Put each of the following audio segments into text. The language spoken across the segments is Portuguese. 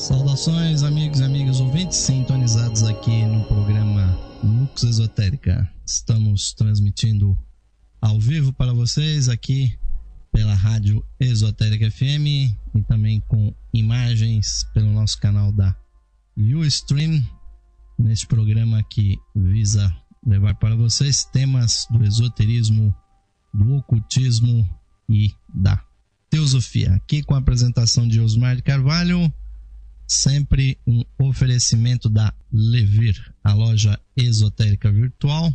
Saudações, amigos e amigas ouvintes sintonizados aqui no programa Lux Esotérica. Estamos transmitindo ao vivo para vocês aqui pela Rádio Esotérica FM e também com imagens pelo nosso canal da Ustream, neste programa que visa levar para vocês temas do esoterismo, do ocultismo e da teosofia. Aqui com a apresentação de Osmar de Carvalho, sempre um oferecimento da Levir, a loja esotérica virtual,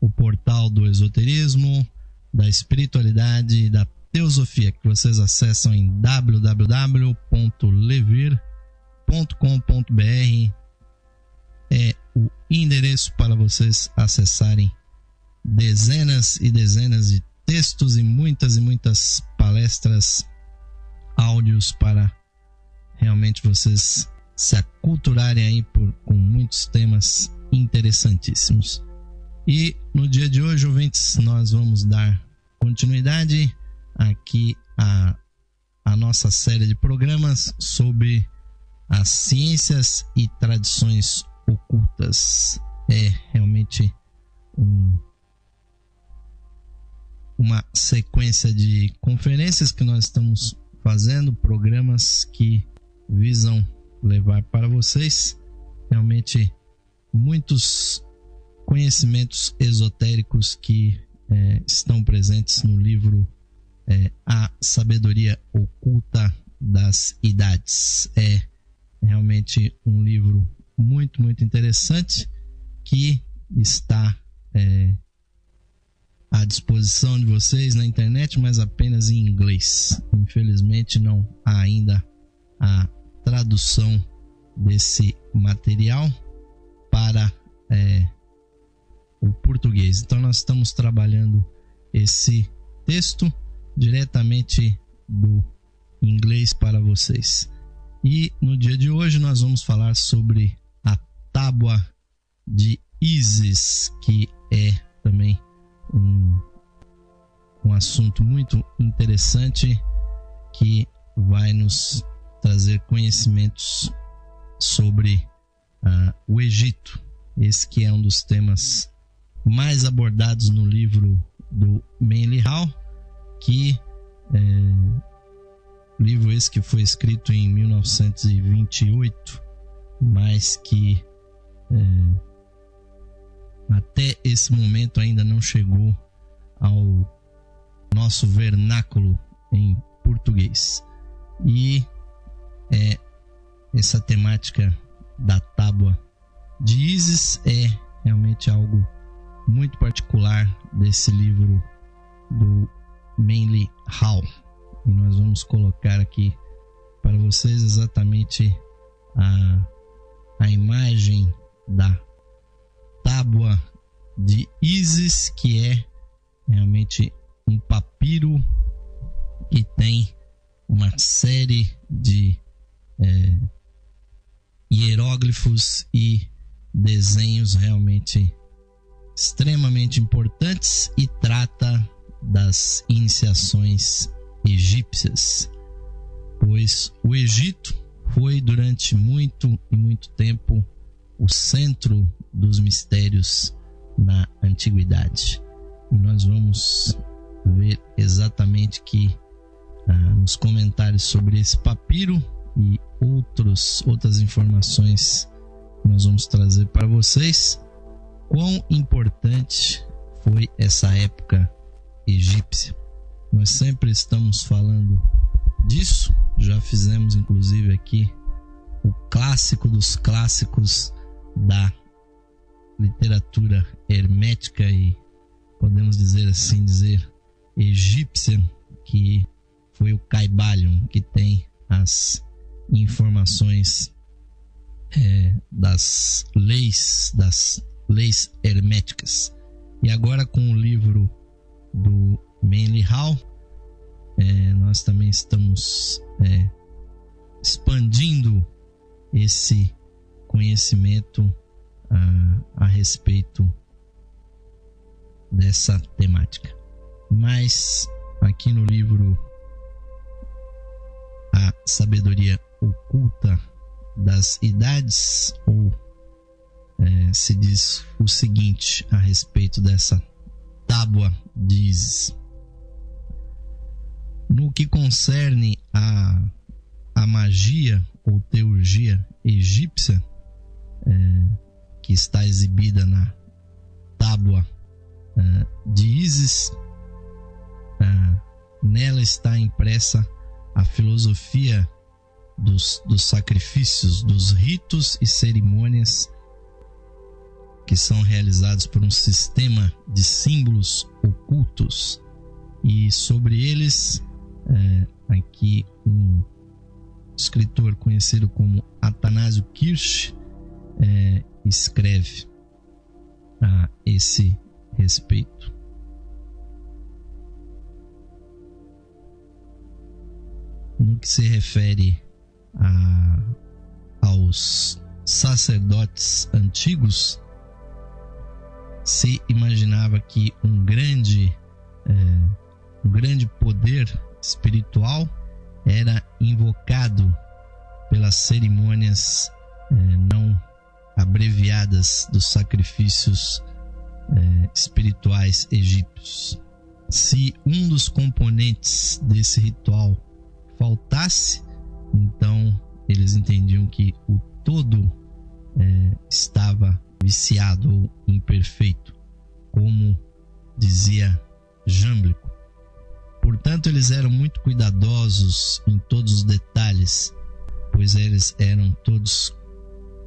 o portal do esoterismo, da espiritualidade e da teosofia, que vocês acessam em www.levir.com.br. É o endereço para vocês acessarem dezenas e dezenas de textos e muitas palestras, áudios para realmente vocês se aculturarem aí com muitos temas interessantíssimos. E no dia de hoje, ouvintes, nós vamos dar continuidade aqui a nossa série de programas sobre as ciências e tradições ocultas. É realmente uma sequência de conferências que nós estamos fazendo, programas que visam levar para vocês realmente muitos conhecimentos esotéricos que estão presentes no livro A Sabedoria Oculta das Idades. É realmente um livro muito interessante que está à disposição de vocês na internet, mas apenas em inglês. Infelizmente não há ainda a tradução desse material para o português. Então nós estamos trabalhando esse texto diretamente do inglês para vocês. E no dia de hoje nós vamos falar sobre a Tábua de Ísis, que é também um assunto muito interessante que vai nos trazer conhecimentos sobre o Egito. Esse que é um dos temas mais abordados no livro do Manly Hall, livro esse que foi escrito em 1928, mas que até esse momento ainda não chegou ao nosso vernáculo em português. E essa temática da Tábua de Ísis é realmente algo muito particular desse livro do Manly Hall. E nós vamos colocar aqui para vocês exatamente a imagem da Tábua de Ísis, que é realmente um papiro que tem uma série de hieróglifos e desenhos realmente extremamente importantes e trata das iniciações egípcias, pois o Egito foi durante muito tempo o centro dos mistérios na antiguidade. E nós vamos ver exatamente que nos comentários sobre esse papiro e outras informações que nós vamos trazer para vocês, quão importante foi essa época egípcia. Nós sempre estamos falando disso, já fizemos inclusive aqui o clássico dos clássicos da literatura hermética e podemos dizer egípcia, que foi o Kybalion, que tem as informações das leis herméticas. E agora com o livro do Manly Hall, nós também estamos expandindo esse conhecimento a respeito dessa temática. Mas aqui no livro A Sabedoria Oculta das idades, ou se diz o seguinte a respeito dessa tábua de Ísis. No que concerne a magia ou teurgia egípcia, que está exibida na tábua de Ísis, nela está impressa a filosofia dos sacrifícios, dos ritos e cerimônias que são realizados por um sistema de símbolos ocultos, e sobre eles aqui um escritor conhecido como Athanásio Kirsch escreve a esse respeito. No que se refere aos sacerdotes antigos, se imaginava que um grande poder espiritual era invocado pelas cerimônias não abreviadas dos sacrifícios espirituais egípcios. Se um dos componentes desse ritual faltasse, então eles entendiam que o todo estava viciado ou imperfeito, como dizia Jâmblico. Portanto, eles eram muito cuidadosos em todos os detalhes, pois eles eram todos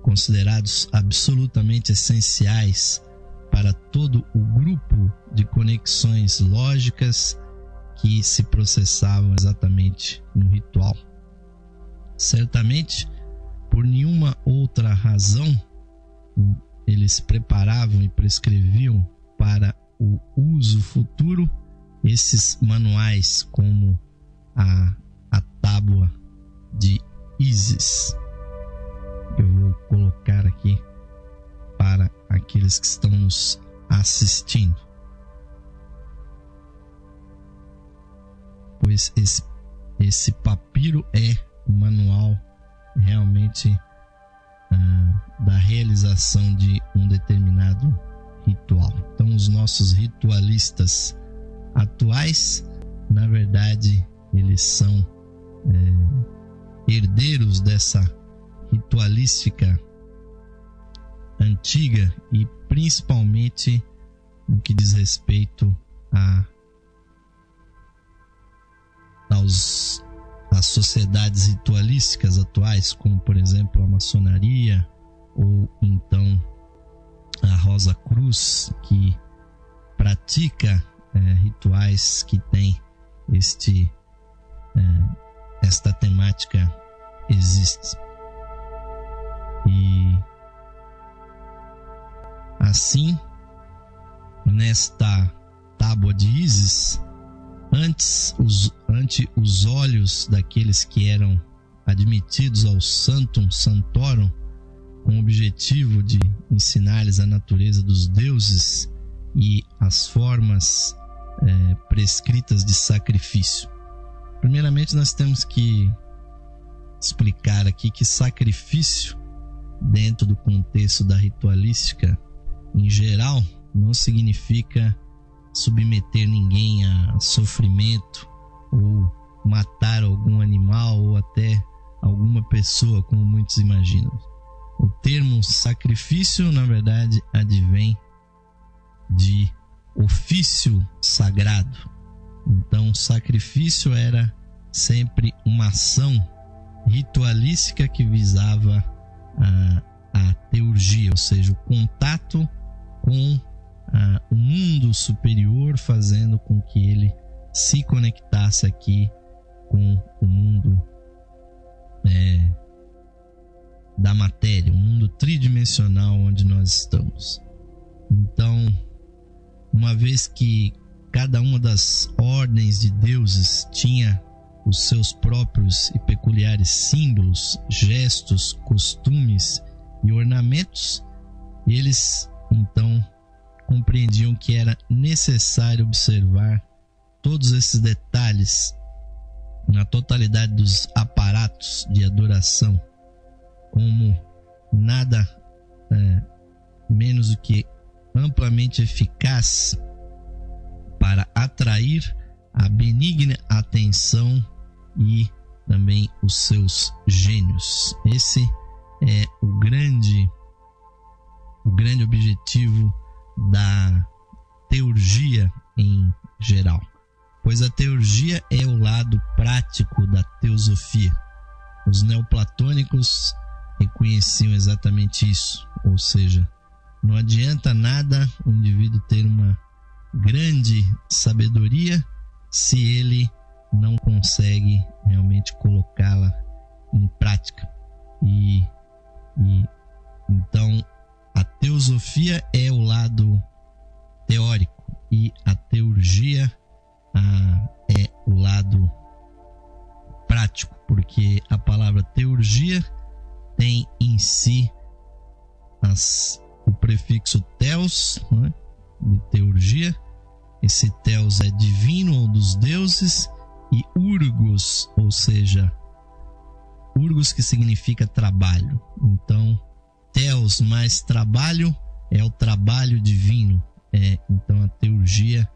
considerados absolutamente essenciais para todo o grupo de conexões lógicas que se processavam exatamente no ritual. Certamente, por nenhuma outra razão, eles preparavam e prescreviam para o uso futuro esses manuais, como a tábua de Ísis. Eu vou colocar aqui para aqueles que estão nos assistindo, pois esse papiro é o manual realmente da realização de um determinado ritual. Então, os nossos ritualistas atuais, na verdade, eles são herdeiros dessa ritualística antiga, e principalmente no que diz respeito às sociedades ritualísticas atuais, como por exemplo a maçonaria, ou então a Rosa Cruz, que pratica rituais que tem esta temática existe. E assim, nesta tábua de Ísis, ante os olhos daqueles que eram admitidos ao Sanctum Sanctorum, com o objetivo de ensinar-lhes a natureza dos deuses e as formas prescritas de sacrifício. Primeiramente, nós temos que explicar aqui que sacrifício, dentro do contexto da ritualística em geral, não significa submeter ninguém a sofrimento, ou matar algum animal, ou até alguma pessoa, como muitos imaginam. O termo sacrifício, na verdade, advém de ofício sagrado. Então, sacrifício era sempre uma ação ritualística que visava a teurgia, ou seja, o contato com o mundo superior, fazendo com que ele se conectasse aqui com o mundo da matéria, um mundo tridimensional onde nós estamos. Então, uma vez que cada uma das ordens de deuses tinha os seus próprios e peculiares símbolos, gestos, costumes e ornamentos, eles então compreendiam que era necessário observar todos esses detalhes na totalidade dos aparatos de adoração como nada menos do que amplamente eficaz para atrair a benigna atenção e também os seus gênios. Esse é o grande objetivo da teurgia em geral, pois a teurgia é o lado prático da teosofia. Os neoplatônicos reconheciam exatamente isso, ou seja, não adianta nada o indivíduo ter uma grande sabedoria se ele não consegue realmente colocá-la em prática. E então a teosofia é o lado teórico e a teurgia é o lado prático, porque a palavra teurgia tem em si o prefixo theos, né, de teurgia. Esse theos é divino ou dos deuses, e urgos, ou seja, urgos que significa trabalho. Então, theos mais trabalho é o trabalho divino. Então a teurgia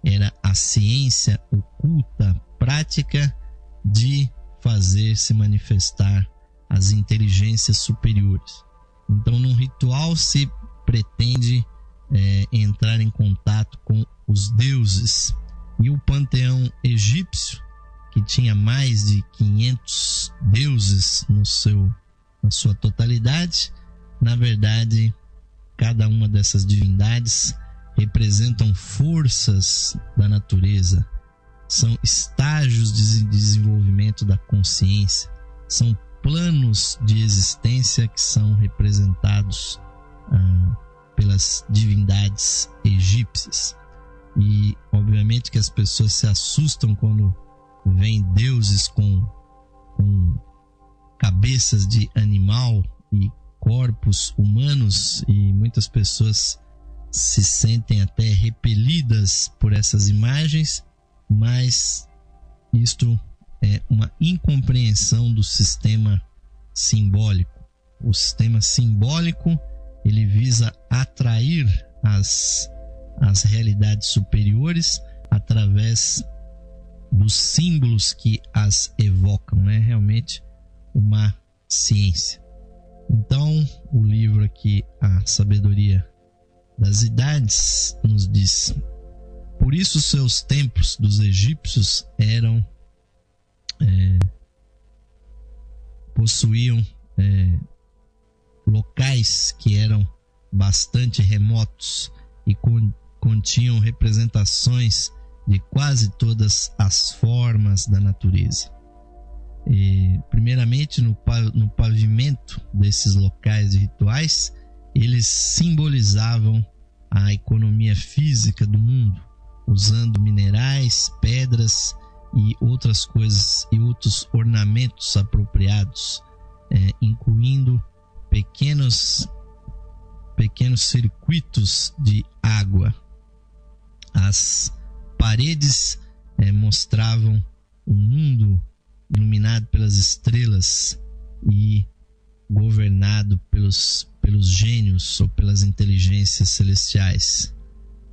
era a ciência oculta, prática de fazer se manifestar as inteligências superiores. Então, num ritual se pretende entrar em contato com os deuses. E o panteão egípcio, que tinha mais de 500 deuses na sua totalidade, na verdade, cada uma dessas divindades representam forças da natureza, são estágios de desenvolvimento da consciência, são planos de existência que são representados pelas divindades egípcias. E obviamente que as pessoas se assustam quando veem deuses com cabeças de animal e corpos humanos, e muitas pessoas se sentem até repelidas por essas imagens, mas isto é uma incompreensão do sistema simbólico. O sistema simbólico, ele visa atrair as realidades superiores através dos símbolos que as evocam. É realmente uma ciência. Então, o livro aqui, A Sabedoria das Idades, nos diz: por isso seus templos dos egípcios possuíam locais que eram bastante remotos e continham representações de quase todas as formas da natureza. Primeiramente, no pavimento desses locais de rituais, eles simbolizavam a economia física do mundo, usando minerais, pedras e outras coisas e outros ornamentos apropriados, incluindo pequenos circuitos de água. As paredes mostravam um mundo iluminado pelas estrelas e governado pelos gênios ou pelas inteligências celestiais.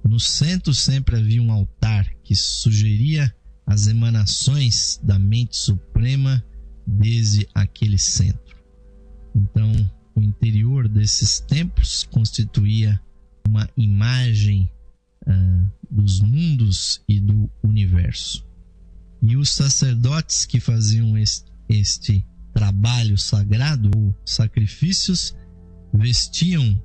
No centro sempre havia um altar que sugeria as emanações da mente suprema desde aquele centro. Então, o interior desses templos constituía uma imagem dos mundos e do universo. E os sacerdotes que faziam este trabalho sagrado ou sacrifícios vestiam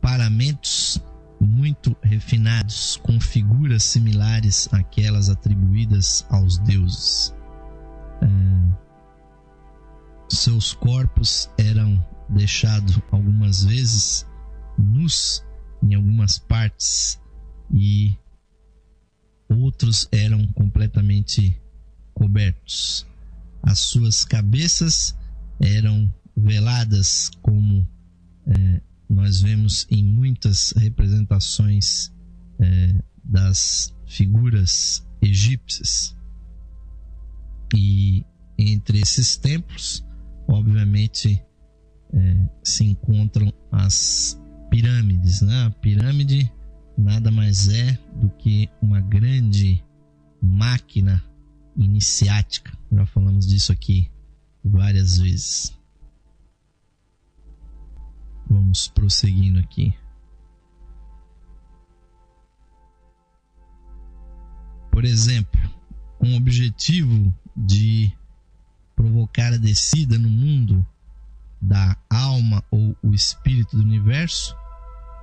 paramentos muito refinados, com figuras similares àquelas atribuídas aos deuses. Seus corpos eram deixados algumas vezes nus em algumas partes, e outros eram completamente cobertos. As suas cabeças eram veladas, como nós vemos em muitas representações das figuras egípcias. E entre esses templos, obviamente, se encontram as pirâmides, né? A pirâmide nada mais é do que uma grande máquina iniciática. Já falamos disso aqui várias vezes. Vamos prosseguindo aqui. Por exemplo, com o objetivo de provocar a descida no mundo da alma ou o espírito do universo,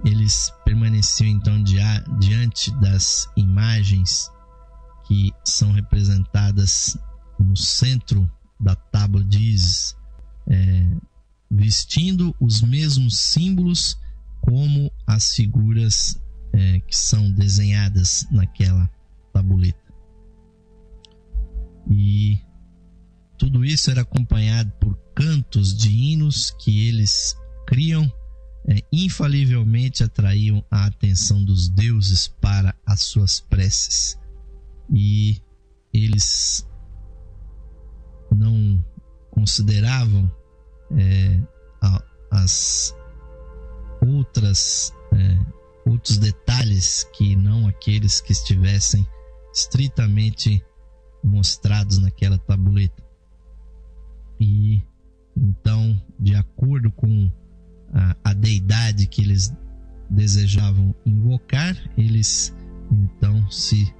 eles permaneciam então diante das imagens que são representadas no centro da tábua de Ísis, vestindo os mesmos símbolos como as figuras que são desenhadas naquela tabuleta. E tudo isso era acompanhado por cantos de hinos que eles criam, infalivelmente atraíam a atenção dos deuses para as suas preces. E eles não consideravam as outros detalhes que não aqueles que estivessem estritamente mostrados naquela tabuleta. E então, de acordo com a deidade que eles desejavam invocar, eles então se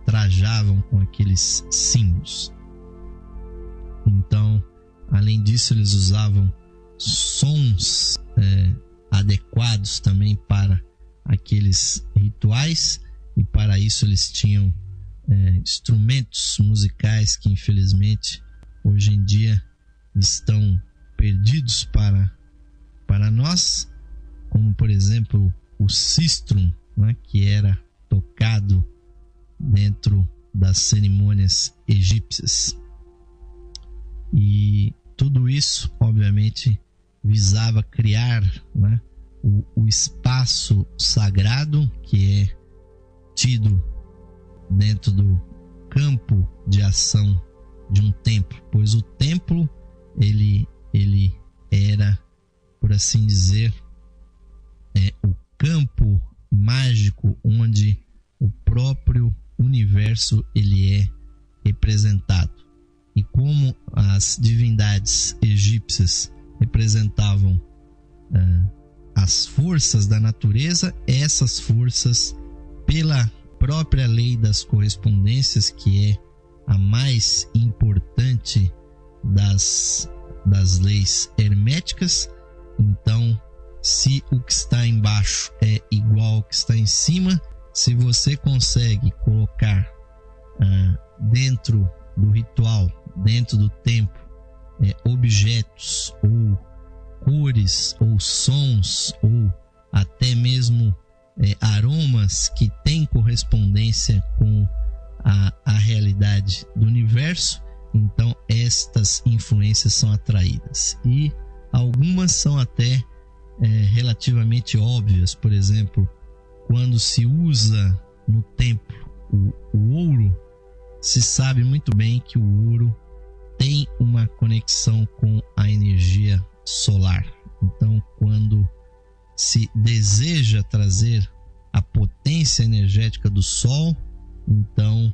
trajavam com aqueles símbolos. Então, além disso, eles usavam sons adequados também para aqueles rituais, e para isso eles tinham instrumentos musicais que infelizmente hoje em dia estão perdidos para nós, como por exemplo o sistrum, né, que era tocado dentro das cerimônias egípcias. E tudo isso obviamente visava criar, né, o espaço sagrado que é tido dentro do campo de ação de um templo, pois o templo ele era, por assim dizer, o campo mágico onde o próprio universo ele é representado. E como as divindades egípcias representavam as forças da natureza, essas forças, pela própria lei das correspondências, que é a mais importante das leis herméticas, então, se o que está embaixo é igual ao que está em cima, se você consegue colocar dentro do ritual, dentro do templo, objetos ou cores ou sons ou até mesmo aromas que têm correspondência com a realidade do universo, então estas influências são atraídas. E algumas são até relativamente óbvias. Por exemplo, quando se usa no templo o ouro, se sabe muito bem que o ouro tem uma conexão com a energia solar. Então, quando se deseja trazer a potência energética do Sol, então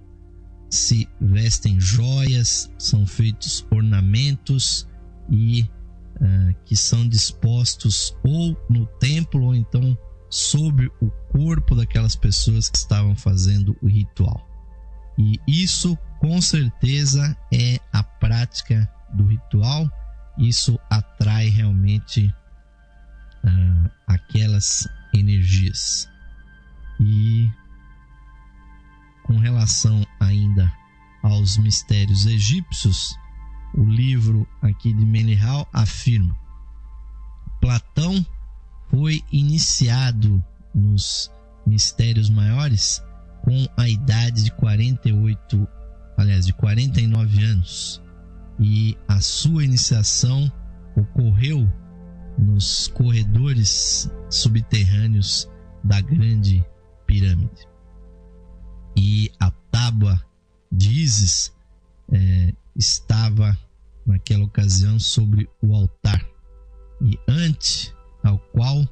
se vestem joias, são feitos ornamentos e que são dispostos ou no templo ou então sobre o corpo daquelas pessoas que estavam fazendo o ritual. E isso com certeza é a prática do ritual. Isso atrai realmente aquelas energias. E com relação ainda aos mistérios egípcios, o livro aqui de Menihal afirma: Platão foi iniciado nos mistérios maiores com a idade de 49 anos, e a sua iniciação ocorreu nos corredores subterrâneos da Grande Pirâmide. E a tábua de Ísis estava naquela ocasião sobre o altar, e ante ao qual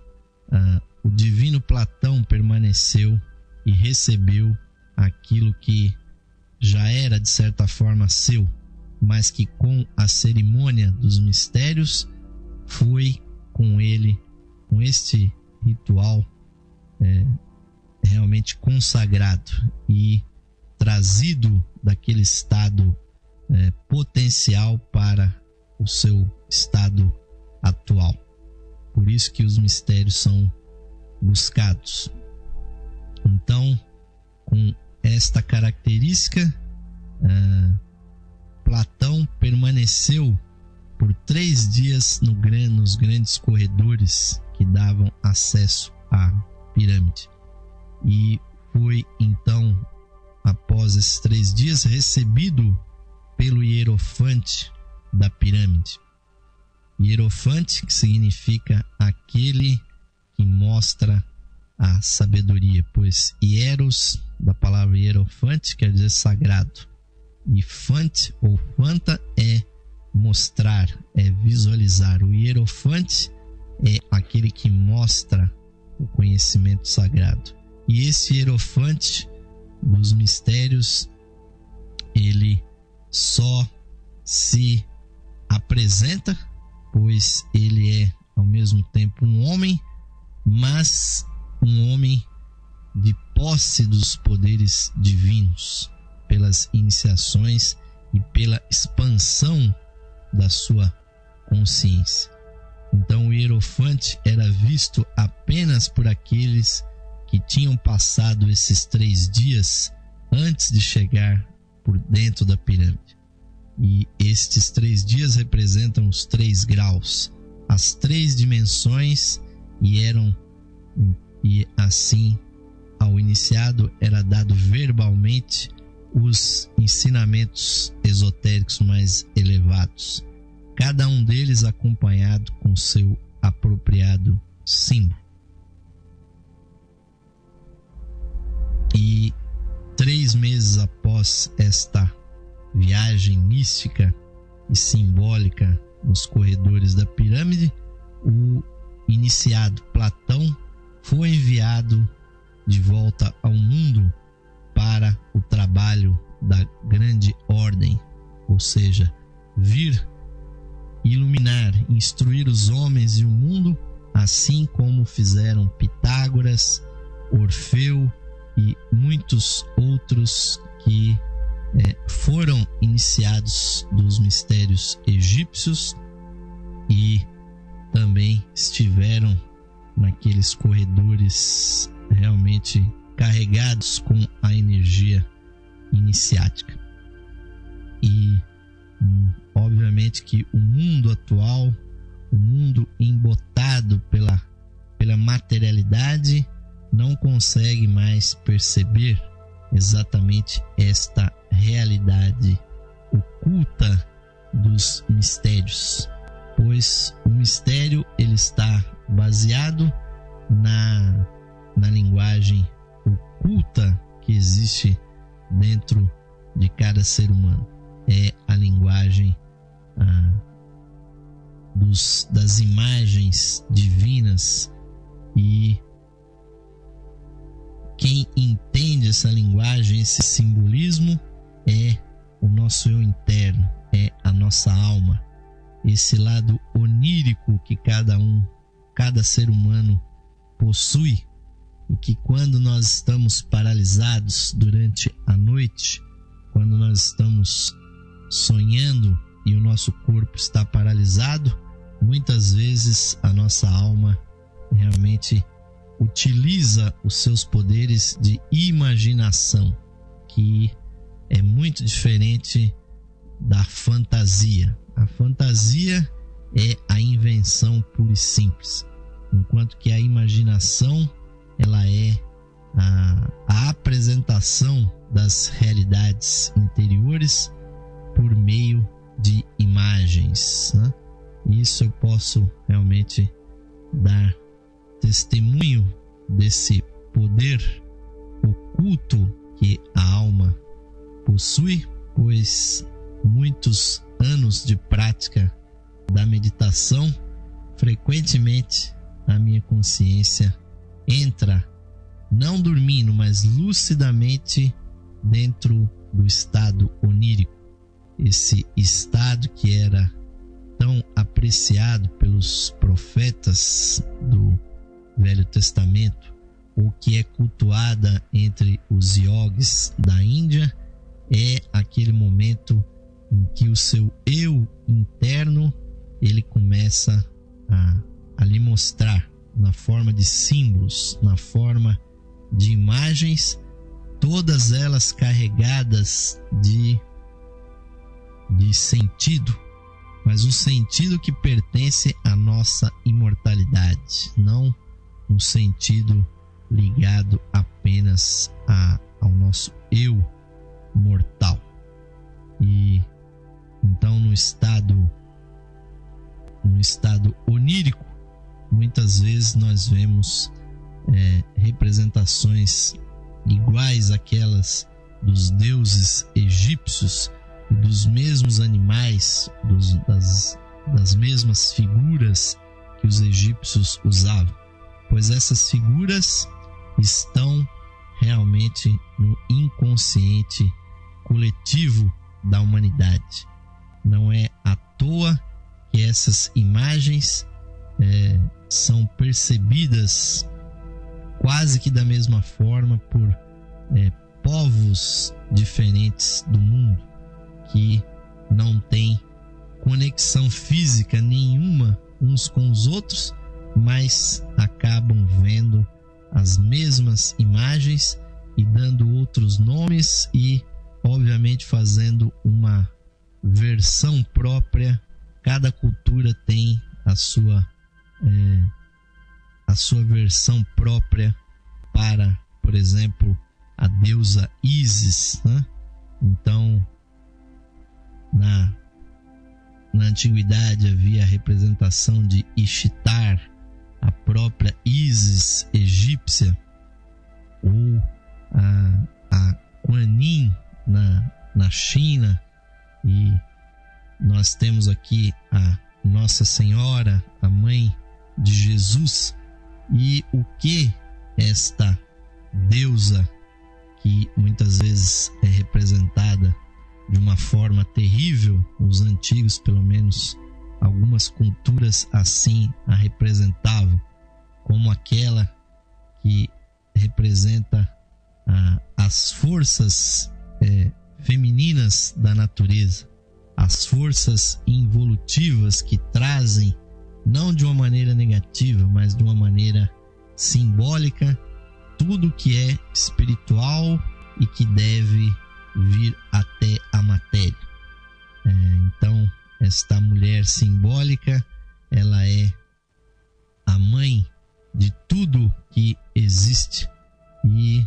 o divino Platão permaneceu e recebeu aquilo que já era de certa forma seu, mas que com a cerimônia dos mistérios foi com ele, com este ritual realmente consagrado e trazido daquele estado potencial para o seu estado atual. Por isso que os mistérios são buscados. Então, com esta característica, Platão permaneceu por 3 dias nos grandes corredores que davam acesso à pirâmide. E foi então, após esses 3 dias, recebido pelo hierofante da pirâmide. Hierofante, que significa aquele que mostra a sabedoria, pois hieros, da palavra hierofante, quer dizer sagrado, e fante ou fanta é mostrar, é visualizar. O hierofante é aquele que mostra o conhecimento sagrado. E esse hierofante dos mistérios, ele só se apresenta, pois ele é ao mesmo tempo um homem, mas um homem de posse dos poderes divinos, pelas iniciações e pela expansão da sua consciência. Então o hierofante era visto apenas por aqueles que tinham passado esses 3 dias antes de chegar por dentro da pirâmide. E estes 3 dias representam os 3 graus, as 3 dimensões, e assim ao iniciado era dado verbalmente os ensinamentos esotéricos mais elevados, cada um deles acompanhado com seu apropriado símbolo. E 3 meses após esta viagem mística e simbólica nos corredores da pirâmide, o iniciado Platão foi enviado de volta ao mundo para o trabalho da grande ordem, ou seja, vir iluminar, instruir os homens e o mundo, assim como fizeram Pitágoras, Orfeu e muitos outros que foram iniciados dos mistérios egípcios e também estiveram naqueles corredores realmente carregados com a energia iniciática. E obviamente que o mundo atual, o mundo embotado pela materialidade, não consegue mais perceber exatamente esta realidade oculta dos mistérios, pois o mistério ele está baseado na linguagem oculta que existe dentro de cada ser humano. É a linguagem das imagens divinas, e quem entende essa linguagem, esse simbolismo, é o nosso eu interno, é a nossa alma, esse lado onírico que cada ser humano possui, e que quando nós estamos paralisados durante a noite, quando nós estamos sonhando e o nosso corpo está paralisado, muitas vezes a nossa alma realmente utiliza os seus poderes de imaginação, que é muito diferente da fantasia. A fantasia é a invenção pura e simples, enquanto que a imaginação ela é a apresentação das realidades interiores por meio de imagens, né? Isso eu posso realmente dar testemunho desse poder oculto que a alma possui, pois muitos anos de prática da meditação, frequentemente a minha consciência entra, não dormindo, mas lucidamente, dentro do estado onírico. Esse estado que era tão apreciado pelos profetas do Velho Testamento, ou que é cultuada entre os yogis da Índia, é aquele momento em que o seu eu interno ele começa a lhe mostrar na forma de símbolos, na forma de imagens, todas elas carregadas de sentido, mas um sentido que pertence à nossa imortalidade, não um sentido ligado apenas ao nosso eu mortal. E então no estado onírico, muitas vezes nós vemos representações iguais àquelas dos deuses egípcios e dos mesmos animais, das mesmas figuras que os egípcios usavam, pois essas figuras estão realmente no inconsciente coletivo da humanidade. Não é à toa que essas imagens são percebidas quase que da mesma forma por povos diferentes do mundo, que não têm conexão física nenhuma uns com os outros, mas acabam vendo as mesmas imagens e dando outros nomes e, obviamente, fazendo uma versão própria. Cada cultura tem a sua versão própria para, por exemplo, a deusa Ísis, né? Então, na antiguidade havia a representação de Ishtar, a própria Ísis egípcia, ou a Kuan Yin na China, e nós temos aqui a Nossa Senhora, a Mãe de Jesus. E o que esta deusa, que muitas vezes é representada de uma forma terrível, os antigos, pelo menos algumas culturas assim a representavam, como aquela que representa as forças femininas da natureza, as forças involutivas que trazem, não de uma maneira negativa, mas de uma maneira simbólica, tudo que é espiritual e que deve vir até a matéria. Então, esta mulher simbólica, ela é a mãe de tudo que existe, e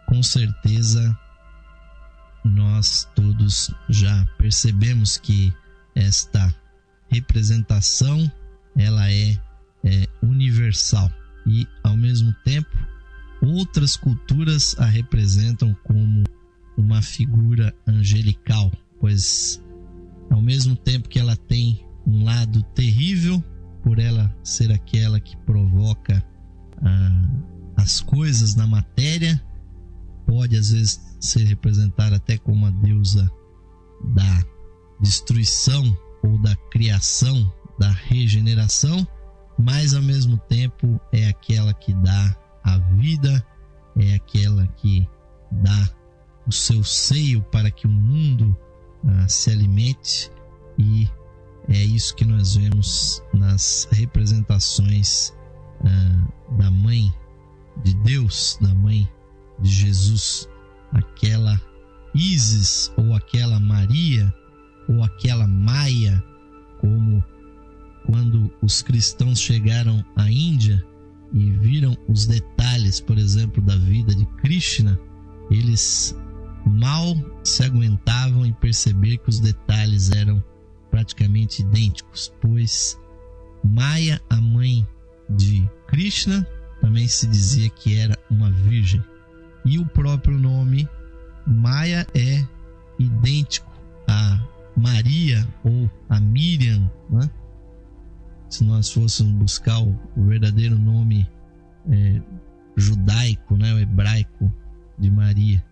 com certeza nós todos já percebemos que esta representação ela é universal, e ao mesmo tempo outras culturas a representam como uma figura angelical, pois ao mesmo tempo que ela tem um lado terrível, por ela ser aquela que provoca as coisas na matéria, pode às vezes ser representada até como a deusa da destruição ou da criação, da regeneração, mas ao mesmo tempo é aquela que dá a vida, é aquela que dá o seu seio para que o mundo se alimente, e é isso que nós vemos nas representações da Mãe de Deus, da Mãe de Jesus, aquela Ísis ou aquela Maria ou aquela Maia, como quando os cristãos chegaram à Índia e viram os detalhes, por exemplo, da vida de Krishna, eles mal se aguentavam em perceber que os detalhes eram praticamente idênticos, pois Maia, a mãe de Krishna, também se dizia que era uma virgem, e o próprio nome Maia é idêntico Maria ou a Miriam, né? Se nós fôssemos buscar o verdadeiro nome judaico, né, o hebraico de Maria,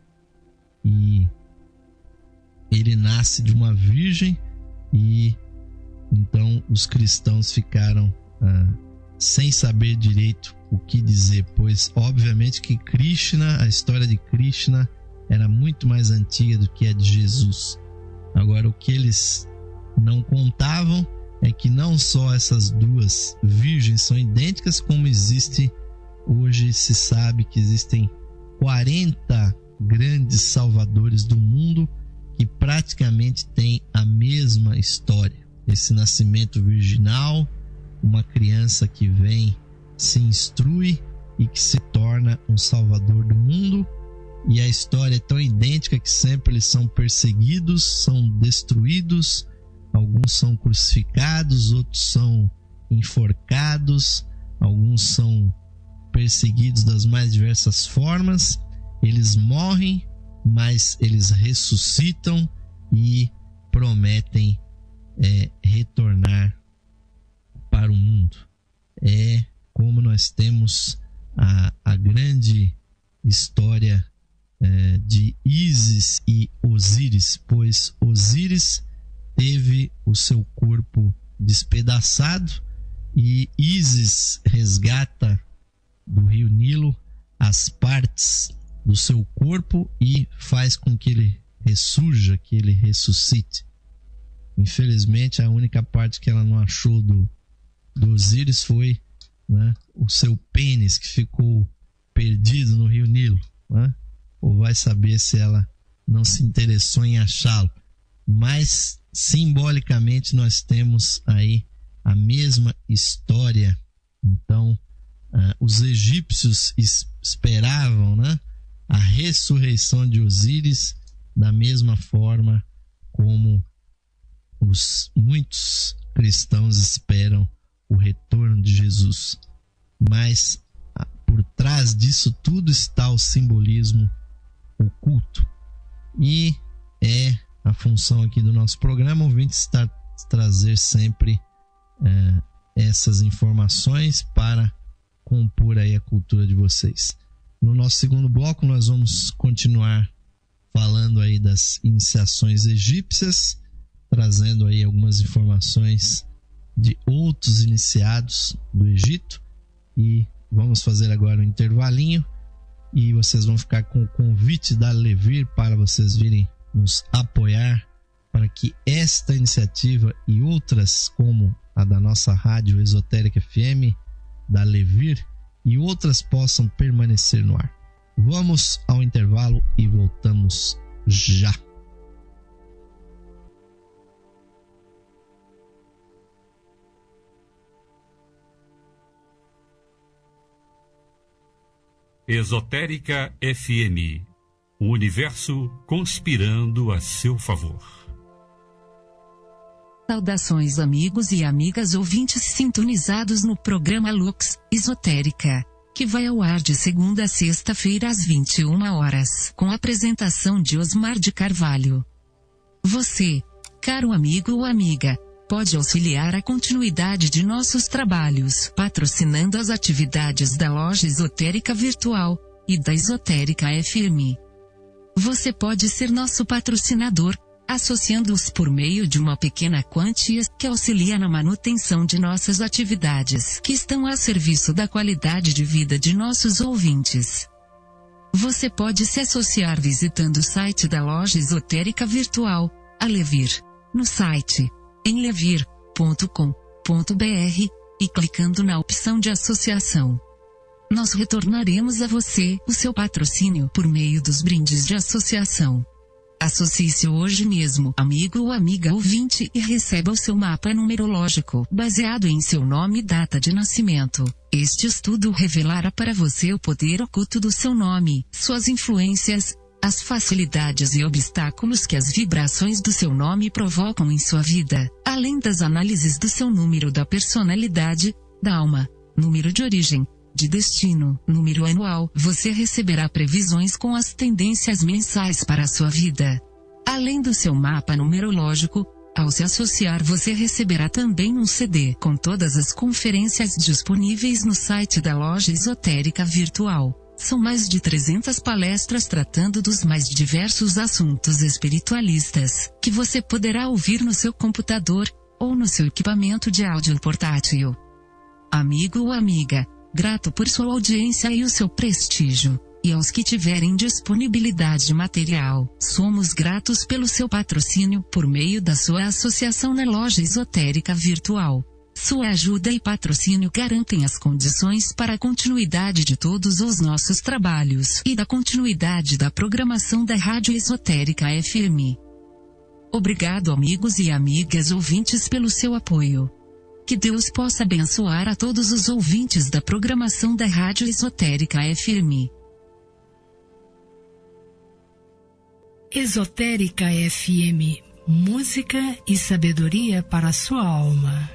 e ele nasce de uma virgem, e então os cristãos ficaram sem saber direito o que dizer, pois obviamente que Krishna, a história de Krishna era muito mais antiga do que a de Jesus. Agora, o que eles não contavam é que não só essas duas virgens são idênticas, como hoje se sabe que existem 40 grandes salvadores do mundo que praticamente têm a mesma história. Esse nascimento virginal, uma criança que vem, se instrui e que se torna um salvador do mundo. E a história é tão idêntica que sempre eles são perseguidos, são destruídos, alguns são crucificados, outros são enforcados, alguns são perseguidos das mais diversas formas. Eles morrem, mas eles ressuscitam e prometem retornar para o mundo. É como nós temos a grande história de Ísis e Osíris, pois Osíris teve o seu corpo despedaçado e Ísis resgata do rio Nilo as partes do seu corpo e faz com que ele ressurja, que ele ressuscite. Infelizmente, a única parte que ela não achou do Osíris foi, né, o seu pênis, que ficou perdido no rio Nilo, né? Ou vai saber se ela não se interessou em achá-lo. Mas simbolicamente nós temos aí a mesma história. Então, os egípcios esperavam, né, a ressurreição de Osíris da mesma forma como muitos cristãos esperam o retorno de Jesus. Mas por trás disso tudo está o simbolismo oculto. E é a função aqui do nosso programa, ouvinte, está trazer sempre essas informações para compor aí a cultura de vocês. No nosso segundo bloco nós vamos continuar falando aí das iniciações egípcias, trazendo aí algumas informações de outros iniciados do Egito, e vamos fazer agora um intervalinho e vocês vão ficar com o convite da Levir para vocês virem nos apoiar para que esta iniciativa e outras como a da nossa rádio Esotérica FM, da Levir, e outras possam permanecer no ar. Vamos ao intervalo e voltamos já. Esotérica FM, o universo conspirando a seu favor. Saudações amigos e amigas ouvintes sintonizados no programa Lux Esotérica, que vai ao ar de segunda a sexta-feira às 21 horas, com a apresentação de Osmar de Carvalho. Você, caro amigo ou amiga, pode auxiliar a continuidade de nossos trabalhos, patrocinando as atividades da Loja Esotérica Virtual e da Esotérica FM. Você pode ser nosso patrocinador, associando-os por meio de uma pequena quantia que auxilia na manutenção de nossas atividades, que estão a serviço da qualidade de vida de nossos ouvintes. Você pode se associar visitando o site da Loja Esotérica Virtual, a Levir, no site em levir.com.br, e clicando na opção de associação. Nós retornaremos a você o seu patrocínio por meio dos brindes de associação. Associe-se hoje mesmo, amigo ou amiga ouvinte, e receba o seu mapa numerológico, baseado em seu nome e data de nascimento. Este estudo revelará para você o poder oculto do seu nome, suas influências, as facilidades e obstáculos que as vibrações do seu nome provocam em sua vida, além das análises do seu número da personalidade, da alma, número de origem, de destino, número anual. Você receberá previsões com as tendências mensais para a sua vida. Além do seu mapa numerológico, ao se associar você receberá também um CD com todas as conferências disponíveis no site da Loja Esotérica Virtual. São mais de 300 palestras tratando dos mais diversos assuntos espiritualistas, que você poderá ouvir no seu computador, ou no seu equipamento de áudio portátil. Amigo ou amiga, grato por sua audiência e o seu prestígio. E aos que tiverem disponibilidade material, somos gratos pelo seu patrocínio por meio da sua associação na Loja Esotérica Virtual. Sua ajuda e patrocínio garantem as condições para a continuidade de todos os nossos trabalhos e da continuidade da programação da Rádio Esotérica FM. Obrigado, amigos e amigas ouvintes, pelo seu apoio. Que Deus possa abençoar a todos os ouvintes da programação da Rádio Esotérica FM. Esotérica FM, música e sabedoria para a sua alma.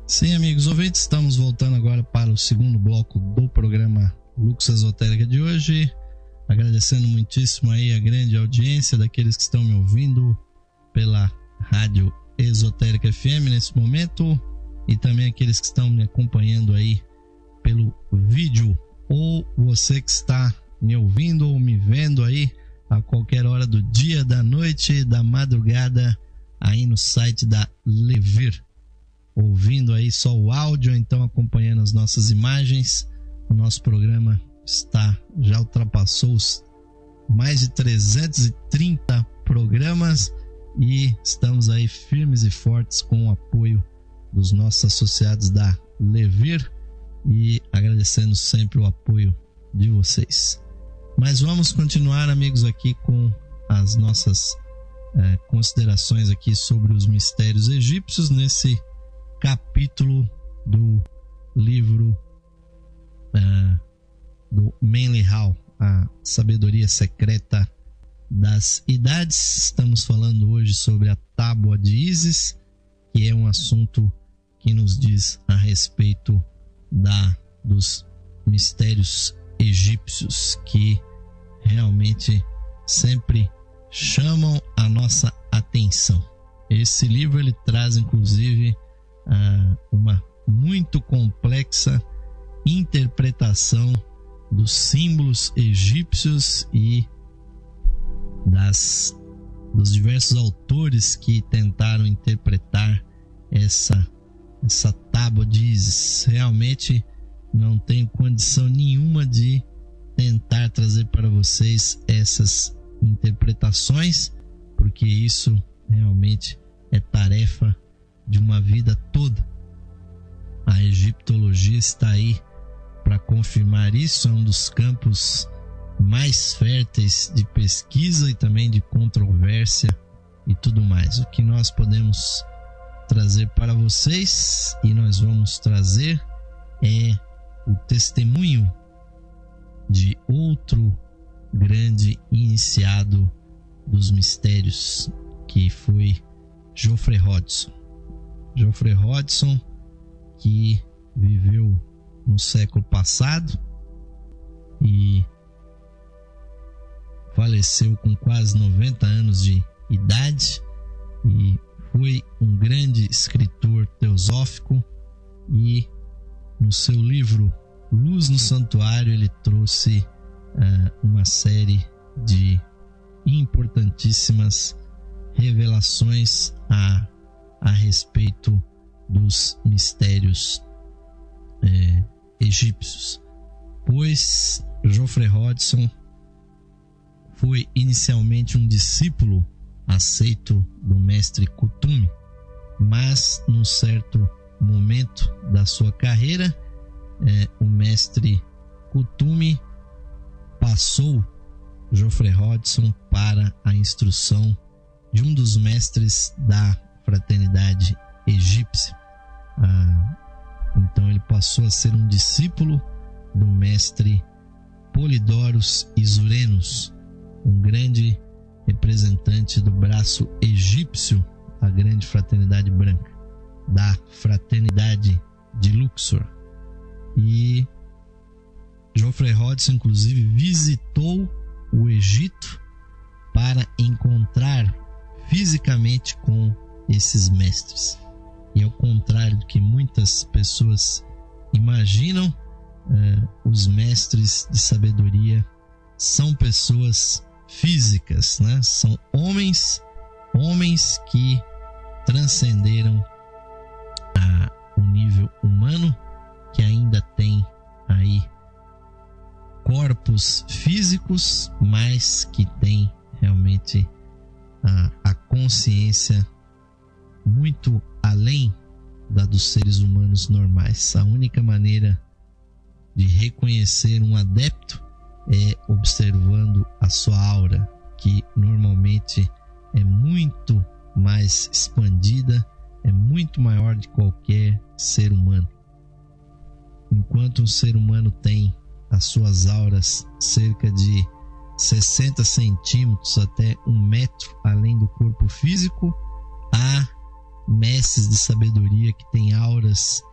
Sim, amigos ouvintes, estamos voltando agora para o segundo bloco do programa Lux Esotérica de hoje, agradecendo muitíssimo aí a grande audiência daqueles que estão me ouvindo pela Rádio Esotérica FM nesse momento, e também aqueles que estão me acompanhando aí pelo vídeo, ou você que está me ouvindo ou me vendo aí a qualquer hora do dia, da noite, da madrugada, aí no site da Levir, ouvindo aí só o áudio, então acompanhando as nossas imagens. O nosso programa já ultrapassou os mais de 330 programas e estamos aí firmes e fortes com o apoio dos nossos associados da Levir e agradecendo sempre o apoio de vocês. Mas vamos continuar, amigos, aqui com as nossas considerações aqui sobre os mistérios egípcios nesse capítulo do livro do Menlehal, a sabedoria secreta das idades. Estamos falando hoje sobre a Tábua de Ísis, que é um assunto que nos diz a respeito dos mistérios egípcios, que realmente sempre chamam a nossa atenção. Esse livro ele traz inclusive uma muito complexa interpretação dos símbolos egípcios e dos diversos autores que tentaram interpretar essa Tábua de Ísis. Realmente não tenho condição nenhuma de tentar trazer para vocês essas interpretações, porque isso realmente é tarefa de uma vida toda. A egiptologia está aí para confirmar isso, é um dos campos mais férteis de pesquisa e também de controvérsia e tudo mais. O que nós podemos trazer para vocês, e nós vamos trazer, é o testemunho de outro grande iniciado dos mistérios, que foi Geoffrey Hodgson. Geoffrey Hodgson, que viveu no século passado e faleceu com quase 90 anos de idade, e foi um grande escritor teosófico, e no seu livro Luz no Santuário ele trouxe uma série de importantíssimas revelações a respeito dos mistérios egípcios, pois Geoffrey Hodgson foi inicialmente um discípulo aceito do mestre Kuthumi, mas num certo momento da sua carreira, o mestre Kuthumi passou Geoffrey Hodgson para a instrução de um dos mestres da fraternidade egípcia. Então ele passou a ser um discípulo do mestre Polidorus Isourenos, um grande representante do braço egípcio da grande fraternidade branca, da fraternidade de Luxor. E Geoffrey Hodgson, inclusive, visitou o Egito para encontrar fisicamente com esses mestres. E ao contrário do que muitas pessoas imaginam, os mestres de sabedoria são pessoas físicas, né? São homens que transcenderam o nível humano, que ainda tem aí corpos físicos, mas que tem realmente a consciência muito além da dos seres humanos normais. A única maneira de reconhecer um adepto é observando a sua aura, que normalmente é muito mais expandida, é muito maior de qualquer ser humano. Enquanto um ser humano tem as suas auras cerca de 60 centímetros até 1 metro além do corpo físico, há mestres de sabedoria que têm auras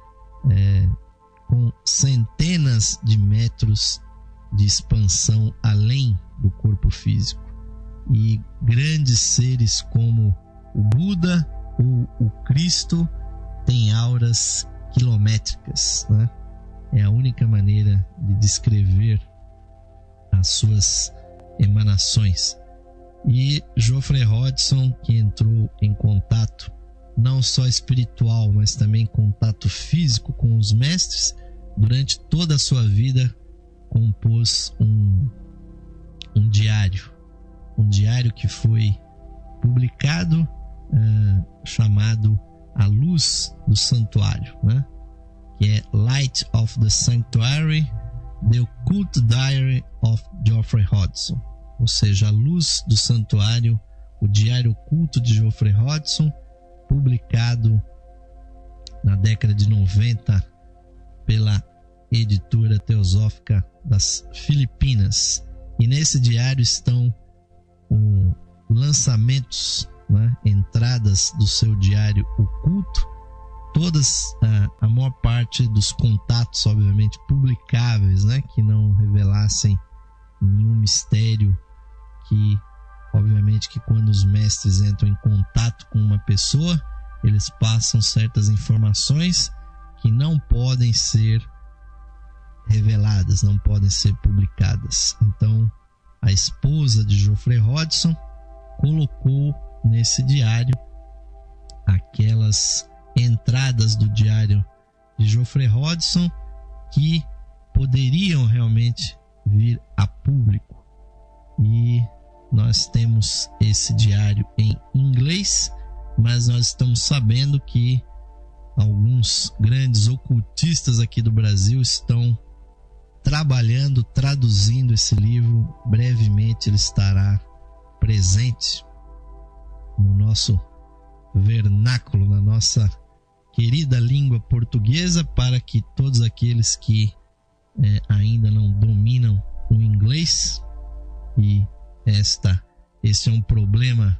com centenas de metros de expansão além do corpo físico. E grandes seres como o Buda ou o Cristo têm auras quilométricas, né? É a única maneira de descrever as suas emanações. E Geoffrey Hodgson, que entrou em contato não só espiritual, mas também contato físico com os mestres, durante toda a sua vida compôs um diário que foi publicado, chamado A Luz do Santuário, né? Que é Light of the Sanctuary, The Occult Diary of Geoffrey Hodgson, ou seja, A Luz do Santuário, o Diário Oculto de Geoffrey Hodgson, publicado na década de 90 pela editora teosófica das Filipinas. E nesse diário estão lançamentos, né, entradas do seu diário oculto, todas, a maior parte dos contatos, obviamente, publicáveis, né, que não revelassem nenhum mistério, que obviamente que quando os mestres entram em contato com uma pessoa, eles passam certas informações que não podem ser reveladas, não podem ser publicadas. Então, a esposa de Geoffrey Hodgson colocou nesse diário aquelas entradas do diário de Geoffrey Hodgson que poderiam realmente vir a público. E nós temos esse diário em inglês, mas nós estamos sabendo que alguns grandes ocultistas aqui do Brasil estão trabalhando, traduzindo esse livro. Brevemente ele estará presente no nosso vernáculo, na nossa querida língua portuguesa, para que todos aqueles que ainda não dominam o inglês, e este é um problema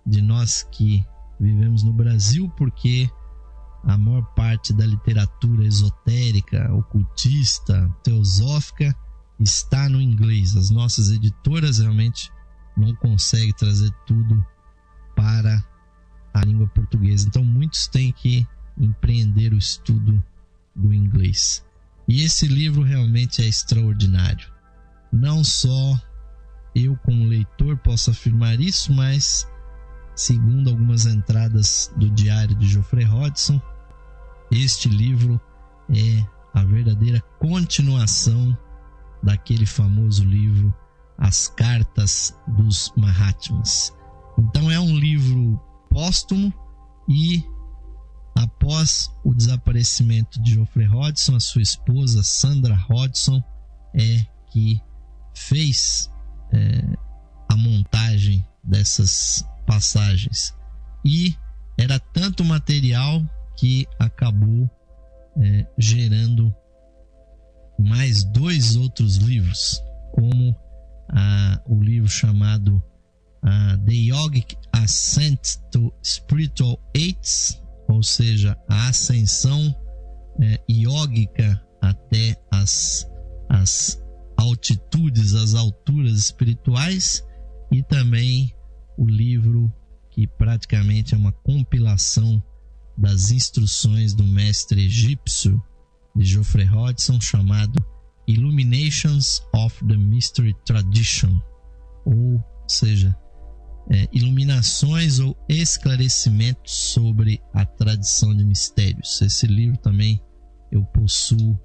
de nós que vivemos no Brasil, porque a maior parte da literatura esotérica, ocultista, teosófica está no inglês. As nossas editoras realmente não conseguem trazer tudo para a língua portuguesa. Então muitos têm que empreender o estudo do inglês. E esse livro realmente é extraordinário. Não só eu como leitor posso afirmar isso, mas segundo algumas entradas do diário de Geoffrey Hodgson, este livro é a verdadeira continuação daquele famoso livro As Cartas dos Mahatmas. Então é um livro póstumo, e após o desaparecimento de Geoffrey Hodgson, a sua esposa Sandra Hodgson que fez a montagem dessas passagens, e era tanto material que acabou gerando mais 2 outros livros, como o livro chamado The Yogic Ascent to Spiritual Heights, ou seja, a ascensão yógica até as altitudes, as alturas espirituais, e também o livro que praticamente é uma compilação das instruções do mestre egípcio de Geoffrey Hodgson, chamado Illuminations of the Mystery Tradition, ou seja, iluminações ou esclarecimentos sobre a tradição de mistérios. Esse livro também eu possuo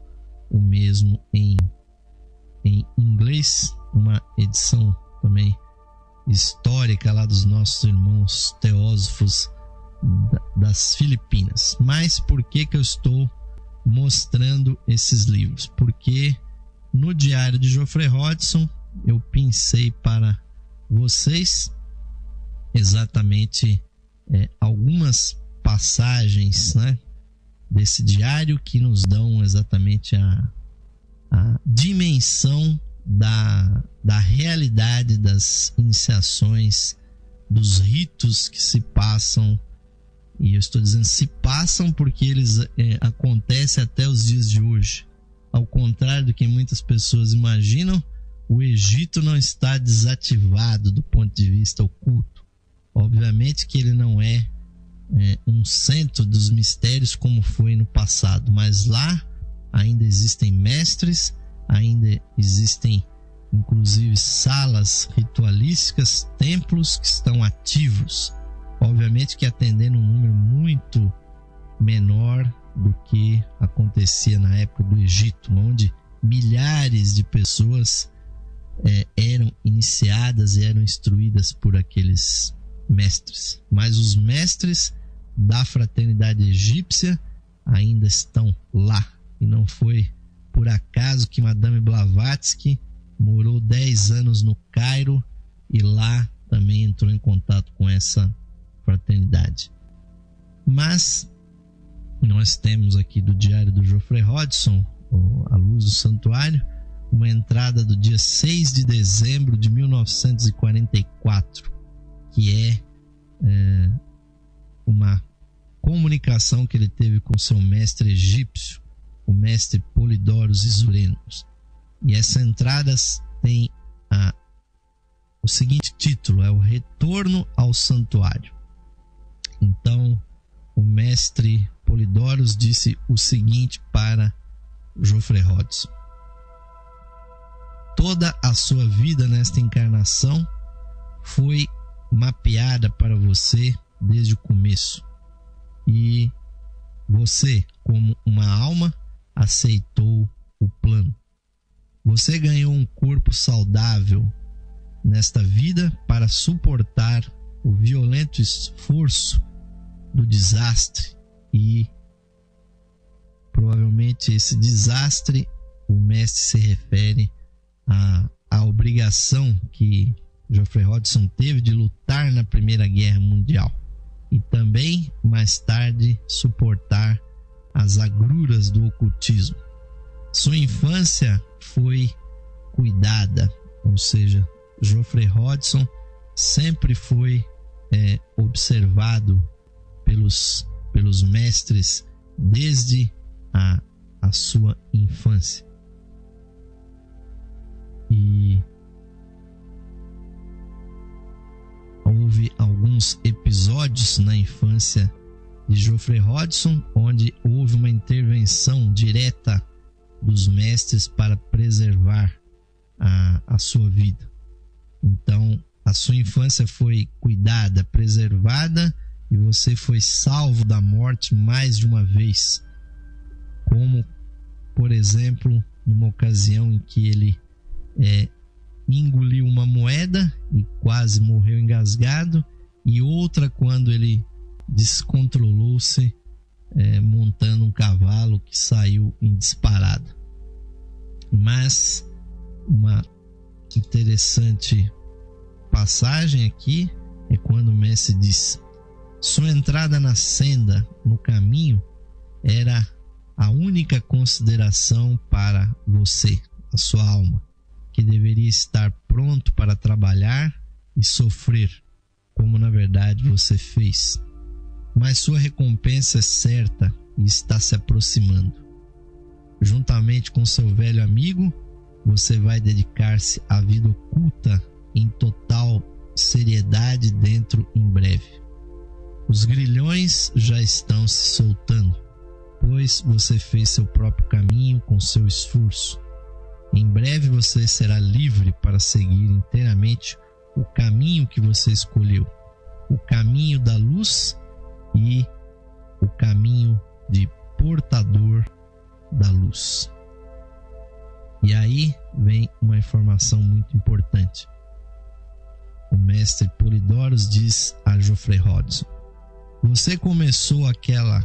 o mesmo em inglês, uma edição também histórica lá dos nossos irmãos teósofos das Filipinas. Mas por que eu estou mostrando esses livros? Porque no Diário de Geoffrey Hodgson eu pensei para vocês exatamente algumas passagens, né, desse diário que nos dão exatamente a dimensão da realidade das iniciações, dos ritos que se passam. E eu estou dizendo se passam porque eles acontecem até os dias de hoje. Ao contrário do que muitas pessoas imaginam, o Egito não está desativado do ponto de vista oculto. Obviamente que ele não é um centro dos mistérios como foi no passado, mas lá ainda existem mestres, ainda existem inclusive salas ritualísticas, templos que estão ativos. Obviamente que atendendo um número muito menor do que acontecia na época do Egito, onde milhares de pessoas eram iniciadas e eram instruídas por aqueles mestres. Mas os mestres da fraternidade egípcia ainda estão lá. E não foi por acaso que Madame Blavatsky morou 10 anos no Cairo e lá também entrou em contato com essa fraternidade. Mas nós temos aqui do Diário do Geoffrey Hodgson, A Luz do Santuário, uma entrada do dia 6 de dezembro de 1944, que é uma comunicação que ele teve com seu mestre egípcio, o mestre Polidorus Isourenos. E essa entrada tem o seguinte título: é o Retorno ao Santuário. Então, o mestre Polidorus disse o seguinte para Geoffrey Hodgson: toda a sua vida nesta encarnação foi mapeada para você desde o começo, e você, como uma alma, aceitou o plano. Você ganhou um corpo saudável nesta vida para suportar o violento esforço do desastre, e provavelmente esse desastre o mestre se refere à obrigação que Geoffrey Hodgson teve de lutar na Primeira Guerra Mundial e também mais tarde suportar as agruras do ocultismo. Sua infância foi cuidada, ou seja, Geoffrey Hodgson sempre foi observado pelos mestres desde a sua infância. E houve alguns episódios na infância de Geoffrey Hodgson onde houve uma intervenção direta dos mestres para preservar a sua vida. Então, a sua infância foi cuidada, preservada, e você foi salvo da morte mais de uma vez, como, por exemplo, numa ocasião em que ele engoliu uma moeda e quase morreu engasgado, e outra quando ele descontrolou-se montando um cavalo que saiu em disparada. Mas uma interessante passagem aqui é quando o mestre diz: sua entrada na senda, no caminho, era a única consideração para você, a sua alma, que deveria estar pronto para trabalhar e sofrer, como na verdade você fez. Mas sua recompensa é certa e está se aproximando. Juntamente com seu velho amigo, você vai dedicar-se à vida oculta em total seriedade dentro em breve. Os grilhões já estão se soltando, pois você fez seu próprio caminho com seu esforço. Em breve você será livre para seguir inteiramente o caminho que você escolheu, o caminho da luz e o caminho de portador da luz. E aí vem uma informação muito importante. O mestre Polidorus diz a Geoffrey Hodgson: você começou aquela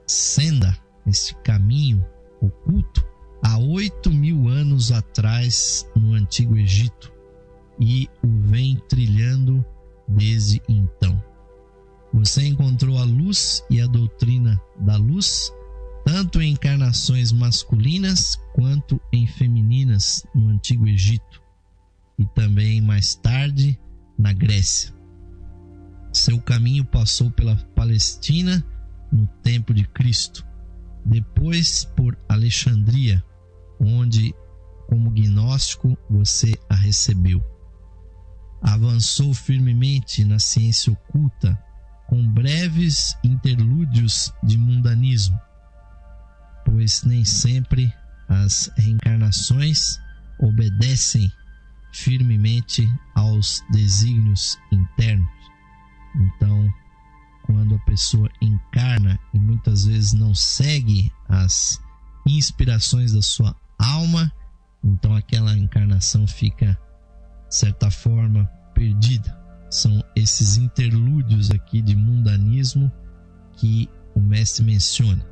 senda, este caminho oculto, há 8.000 anos atrás no Antigo Egito, e o vem trilhando desde então. Você encontrou a luz e a doutrina da luz, tanto em encarnações masculinas quanto em femininas no Antigo Egito, e também mais tarde na Grécia. Seu caminho passou pela Palestina no tempo de Cristo, depois por Alexandria, onde, como gnóstico, você a recebeu. Avançou firmemente na ciência oculta, com breves interlúdios de mundanismo, pois nem sempre as reencarnações obedecem firmemente aos desígnios internos. Então, quando a pessoa encarna e muitas vezes não segue as inspirações da sua alma, então aquela encarnação fica, de certa forma, perdida. São esses interlúdios aqui de mundanismo que o mestre menciona.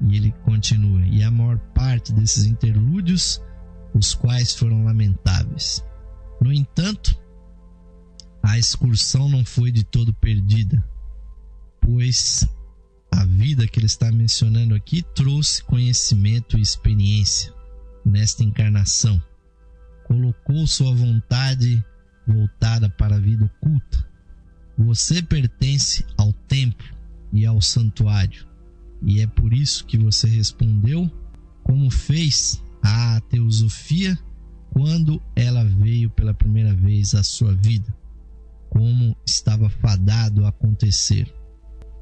E ele continua: e a maior parte desses interlúdios, os quais foram lamentáveis. No entanto, a excursão não foi de todo perdida, pois a vida que ele está mencionando aqui trouxe conhecimento e experiência nesta encarnação. Colocou sua vontade voltada para a vida oculta. Você pertence ao templo e ao santuário, e é por isso que você respondeu como fez a teosofia quando ela veio pela primeira vez à sua vida, como estava fadado a acontecer,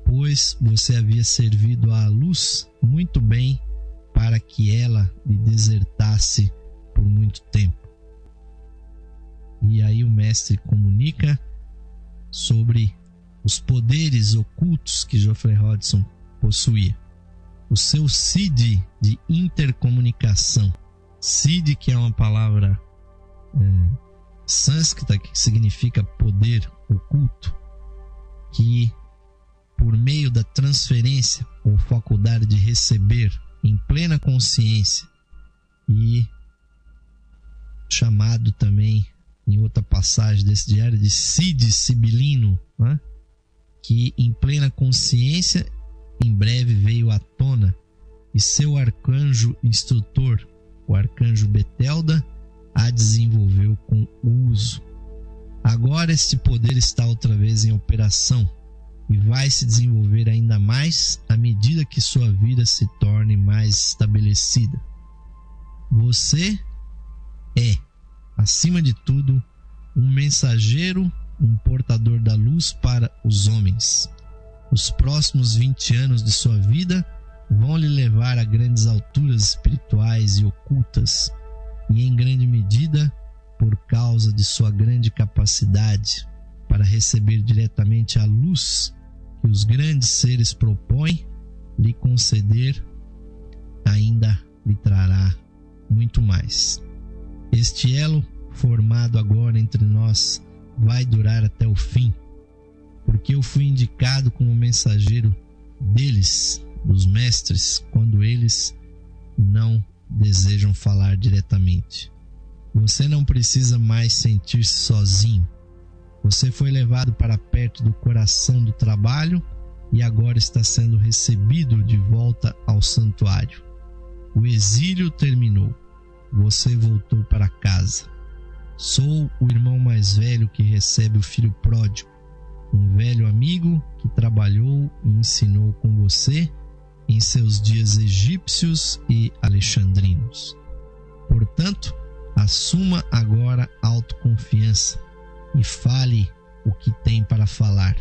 pois você havia servido à luz muito bem para que ela lhe desertasse por muito tempo. E aí o mestre comunica sobre os poderes ocultos que Geoffrey Hodgson possuía. O seu CID de intercomunicação. CID, que é uma palavra sânscrita que significa poder oculto, que por meio da transferência ou faculdade de receber em plena consciência, e chamado também em outra passagem desse diário de CID sibilino, né? Que em plena consciência em breve veio à tona, e seu arcanjo instrutor, o arcanjo Betelda, a desenvolveu com o uso. Agora este poder está outra vez em operação e vai se desenvolver ainda mais à medida que sua vida se torne mais estabelecida. Você é, acima de tudo, um mensageiro, um portador da luz para os homens. Os próximos 20 anos de sua vida vão lhe levar a grandes alturas espirituais e ocultas, e em grande medida por causa de sua grande capacidade para receber diretamente a luz que os grandes seres propõem lhe conceder, ainda lhe trará muito mais. Este elo formado agora entre nós vai durar até o fim, porque eu fui indicado como mensageiro deles, dos mestres, quando eles não desejam falar diretamente. Você não precisa mais sentir-se sozinho. Você foi levado para perto do coração do trabalho e agora está sendo recebido de volta ao santuário. O exílio terminou. Você voltou para casa. Sou o irmão mais velho que recebe o filho pródigo, um velho amigo que trabalhou e ensinou com você em seus dias egípcios e alexandrinos. Portanto, assuma agora autoconfiança e fale o que tem para falar,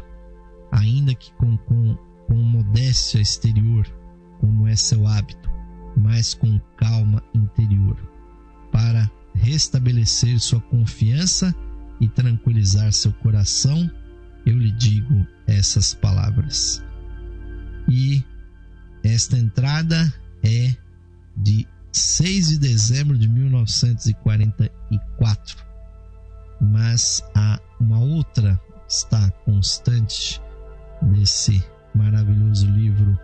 ainda que com modéstia exterior, como é seu hábito, mas com calma interior, para restabelecer sua confiança e tranquilizar seu coração. Eu lhe digo essas palavras. E esta entrada é de 6 de dezembro de 1944. Mas há uma outra que está constante nesse maravilhoso livro,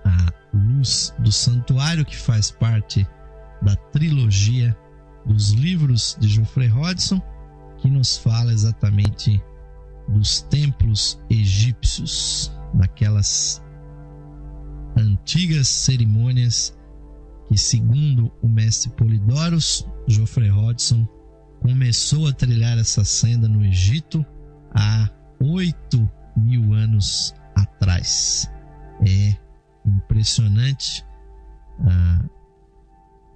A Luz do Santuário, que faz parte da trilogia dos livros de Geoffrey Hodgson, que nos fala exatamente dos templos egípcios, daquelas antigas cerimônias que, segundo o mestre Polidorus, Geoffrey Hodgson começou a trilhar essa senda no Egito há 8.000 anos atrás. É impressionante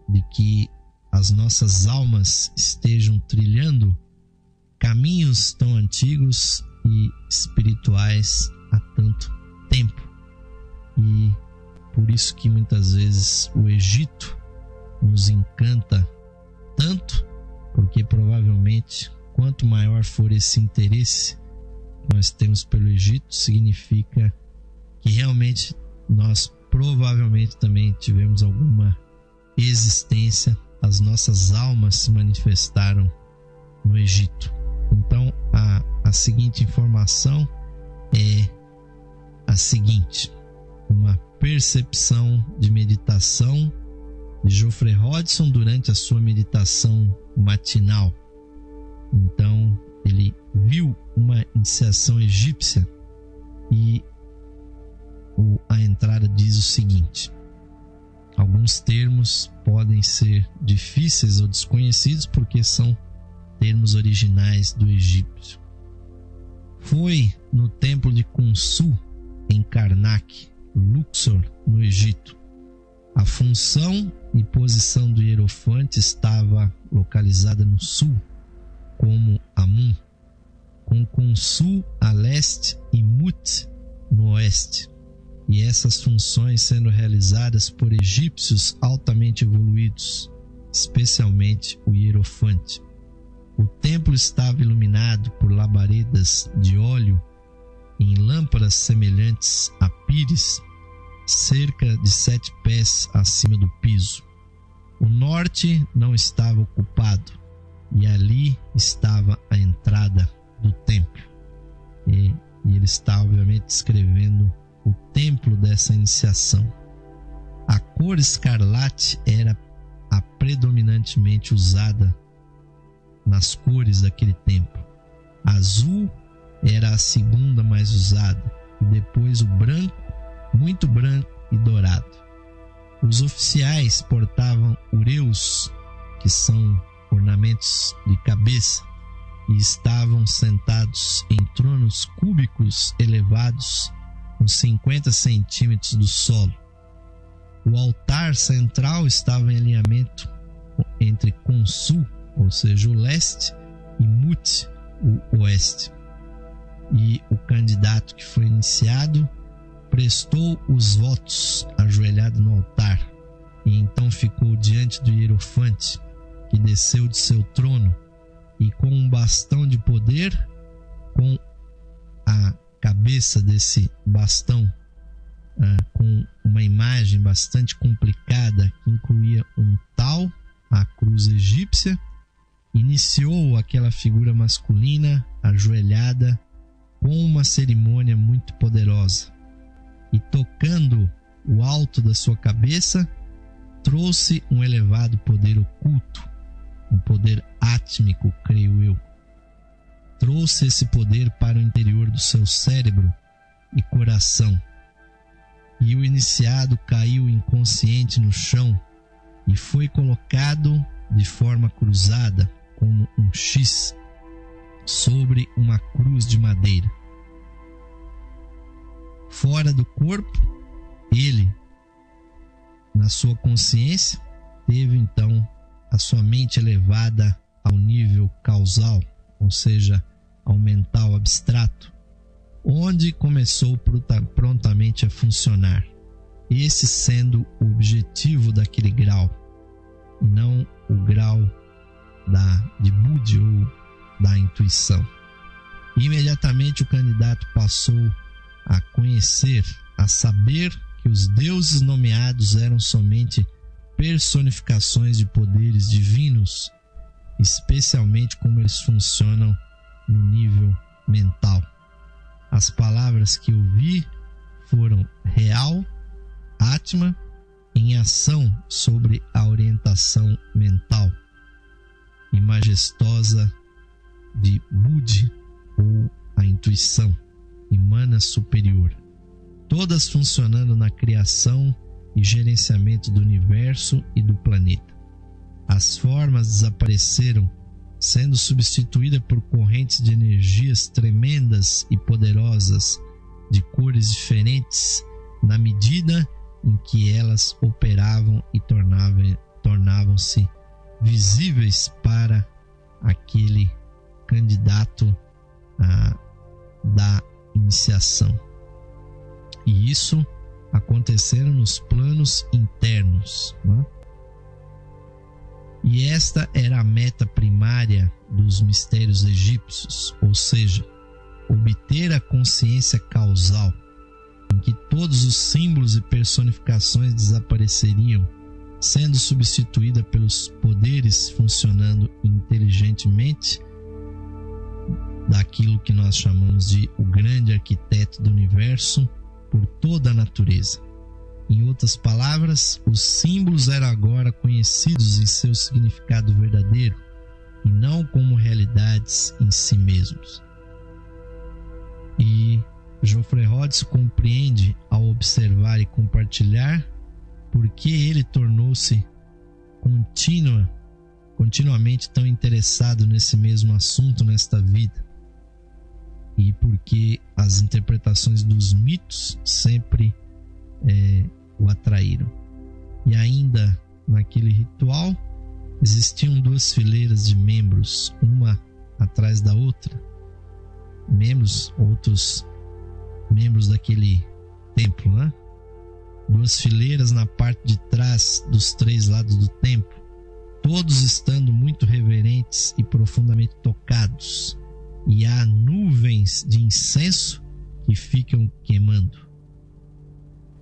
de que as nossas almas estejam trilhando caminhos tão antigos e espirituais há tanto tempo. E por isso que muitas vezes o Egito nos encanta tanto, porque provavelmente quanto maior for esse interesse que nós temos pelo Egito, significa que realmente nós provavelmente também tivemos alguma existência, as nossas almas se manifestaram no Egito. Então a seguinte informação é a seguinte: uma percepção de meditação de Geoffrey Hodgson durante a sua meditação matinal. Então ele viu uma iniciação egípcia e a entrada diz o seguinte: alguns termos podem ser difíceis ou desconhecidos porque são termos originais do egípcio. Foi no templo de Khonsu, em Karnak, Luxor, no Egito. A função e posição do hierofante estava localizada no sul, como Amun, com Khonsu a leste e Mut no oeste, e essas funções sendo realizadas por egípcios altamente evoluídos, especialmente o hierofante. O templo estava iluminado por labaredas de óleo em lâmpadas semelhantes a pires, cerca de 7 pés acima do piso. O norte não estava ocupado, e ali estava a entrada do templo. E ele está obviamente descrevendo o templo dessa iniciação. A cor escarlate era a predominantemente usada nas cores daquele templo. Azul era a segunda mais usada, e depois o branco, muito branco e dourado. Os oficiais portavam ureus, que são ornamentos de cabeça, e estavam sentados em tronos cúbicos elevados uns 50 centímetros do solo. O altar central estava em alinhamento entre Khonsu, ou seja, o leste, e Mut, o oeste. E o candidato que foi iniciado prestou os votos ajoelhado no altar, e então ficou diante do hierofante, que desceu de seu trono, e com um bastão de poder, com a cabeça desse bastão, com uma imagem bastante complicada que incluía um tal, a cruz egípcia, iniciou aquela figura masculina ajoelhada com uma cerimônia muito poderosa, e tocando o alto da sua cabeça, trouxe um elevado poder oculto, um poder átmico, creio eu. Trouxe esse poder para o interior do seu cérebro e coração, e o iniciado caiu inconsciente no chão e foi colocado de forma cruzada, como um X, sobre uma cruz de madeira. Fora do corpo, ele, na sua consciência, teve então a sua mente elevada ao nível causal, ou seja, ao mental abstrato, onde começou prontamente a funcionar, esse sendo o objetivo daquele grau, e não o grau de Budi ou da intuição. Imediatamente o candidato passou a conhecer, a saber que os deuses nomeados eram somente personificações de poderes divinos, especialmente como eles funcionam no nível mental. As palavras que ouvi foram real, Atma, em ação sobre a orientação mental, e majestosa de Budi, ou a intuição, e mana superior, todas funcionando na criação e gerenciamento do universo e do planeta. As formas desapareceram, sendo substituídas por correntes de energias tremendas e poderosas, de cores diferentes, na medida em que elas operavam e tornavam-se visíveis para aquele candidato da iniciação. E isso aconteceram nos planos internos, né? E esta era a meta primária dos mistérios egípcios, ou seja, obter a consciência causal, em que todos os símbolos e personificações desapareceriam, sendo substituída pelos poderes funcionando inteligentemente daquilo que nós chamamos de o grande arquiteto do universo por toda a natureza. Em outras palavras, os símbolos eram agora conhecidos em seu significado verdadeiro e não como realidades em si mesmos. E Geoffrey Rhodes compreende ao observar e compartilhar porque ele tornou-se continuamente tão interessado nesse mesmo assunto nesta vida, e porque as interpretações dos mitos sempre o atraíram. E ainda naquele ritual existiam duas fileiras de membros, uma atrás da outra, outros membros daquele templo, né? Duas fileiras na parte de trás dos três lados do templo, todos estando muito reverentes e profundamente tocados, e há nuvens de incenso que ficam queimando.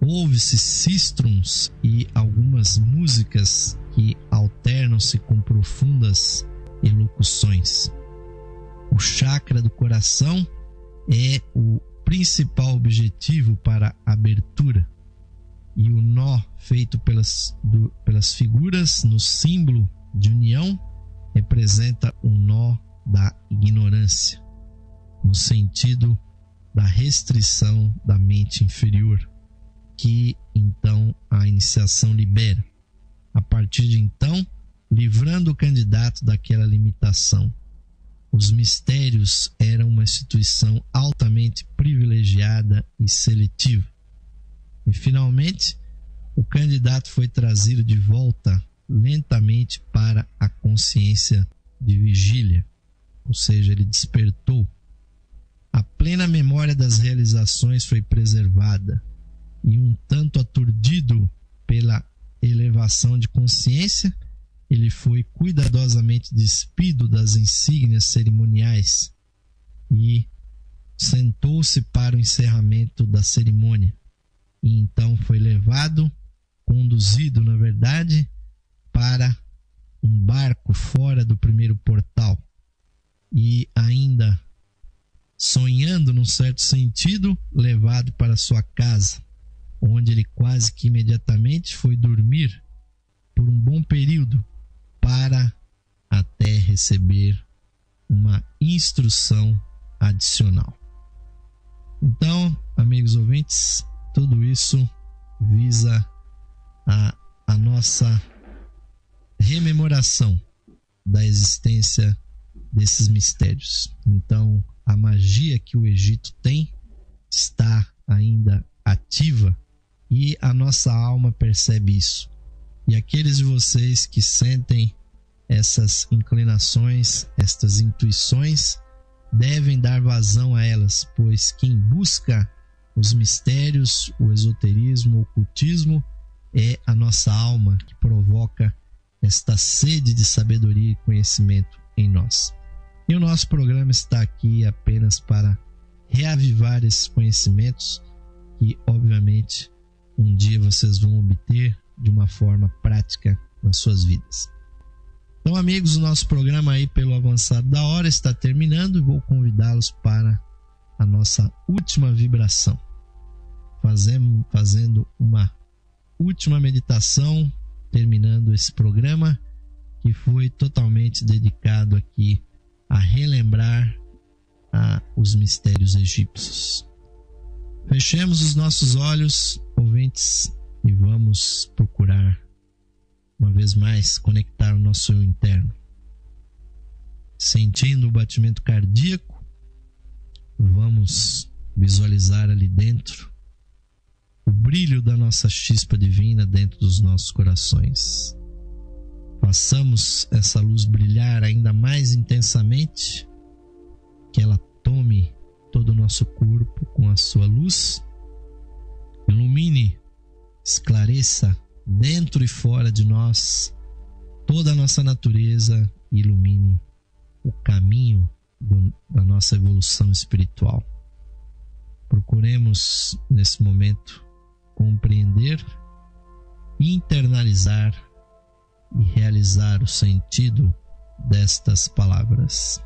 Ouve-se sistrums e algumas músicas que alternam-se com profundas elocuções. O chakra do coração é o principal objetivo para a abertura, e o nó feito pelas figuras no símbolo de união representa o nó da ignorância, no sentido da restrição da mente inferior, que então a iniciação libera, a partir de então, livrando o candidato daquela limitação. Os mistérios eram uma instituição altamente privilegiada e seletiva. E finalmente, o candidato foi trazido de volta lentamente para a consciência de vigília, ou seja, ele despertou. A plena memória das realizações foi preservada, e um tanto aturdido pela elevação de consciência, ele foi cuidadosamente despido das insígnias cerimoniais e sentou-se para o encerramento da cerimônia. E então foi conduzido, na verdade, para um barco fora do primeiro portal, e ainda sonhando num certo sentido, levado para sua casa, onde ele quase que imediatamente foi dormir por um bom período para até receber uma instrução adicional. Então, amigos ouvintes, tudo isso visa a nossa rememoração da existência desses mistérios. Então, a magia que o Egito tem está ainda ativa, e a nossa alma percebe isso. E aqueles de vocês que sentem essas inclinações, estas intuições, devem dar vazão a elas, pois quem busca os mistérios, o esoterismo, o ocultismo, é a nossa alma que provoca esta sede de sabedoria e conhecimento em nós. E o nosso programa está aqui apenas para reavivar esses conhecimentos que, obviamente, um dia vocês vão obter de uma forma prática nas suas vidas. Então, amigos, o nosso programa aí pelo avançado da hora está terminando e vou convidá-los para a nossa última vibração. Fazendo uma última meditação, terminando esse programa que foi totalmente dedicado aqui a relembrar os mistérios egípcios. Fechemos os nossos olhos, ouvintes, e vamos procurar uma vez mais conectar o nosso eu interno. Sentindo o batimento cardíaco, vamos visualizar ali dentro o brilho da nossa chispa divina dentro dos nossos corações. Façamos essa luz brilhar ainda mais intensamente, que ela tome todo o nosso corpo com a sua luz, ilumine, esclareça dentro e fora de nós toda a nossa natureza e ilumine o caminho da nossa evolução espiritual. Procuremos nesse momento compreender, internalizar e realizar o sentido destas palavras.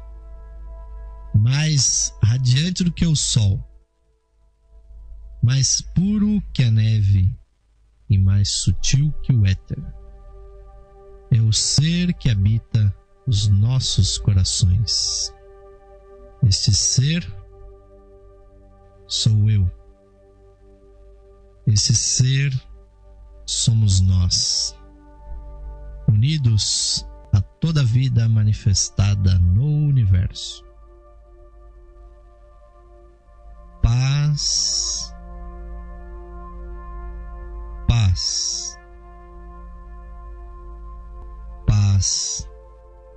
Mais radiante do que o sol, mais puro que a neve e mais sutil que o éter, é o ser que habita os nossos corações. Este ser sou eu. Esse ser somos nós, unidos a toda a vida manifestada no universo. Paz, paz, paz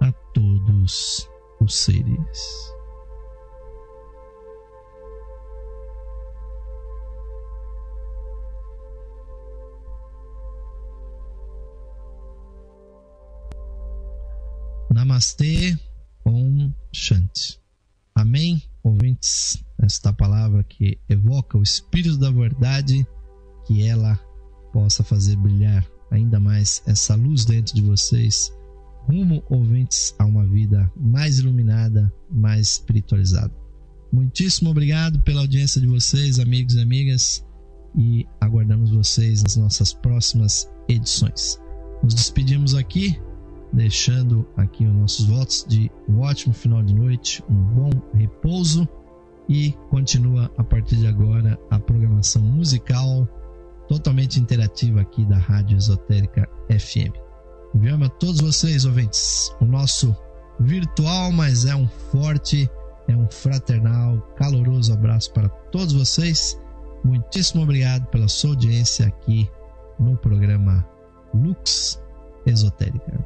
a todos os seres. Namastê, Om Shanti. Amém, ouvintes? Esta palavra que evoca o Espírito da Verdade, que ela possa fazer brilhar ainda mais essa luz dentro de vocês, rumo, ouvintes, a uma vida mais iluminada, mais espiritualizada. Muitíssimo obrigado pela audiência de vocês, amigos e amigas, e aguardamos vocês nas nossas próximas edições. Nos despedimos aqui, deixando aqui os nossos votos de um ótimo final de noite, um bom repouso, e continua a partir de agora a programação musical totalmente interativa aqui da Rádio Esotérica FM. Enviamos a todos vocês, ouvintes, o nosso virtual, mas é um forte, é um fraternal, caloroso abraço para todos vocês. Muitíssimo obrigado pela sua audiência aqui no programa Lux Esotérica.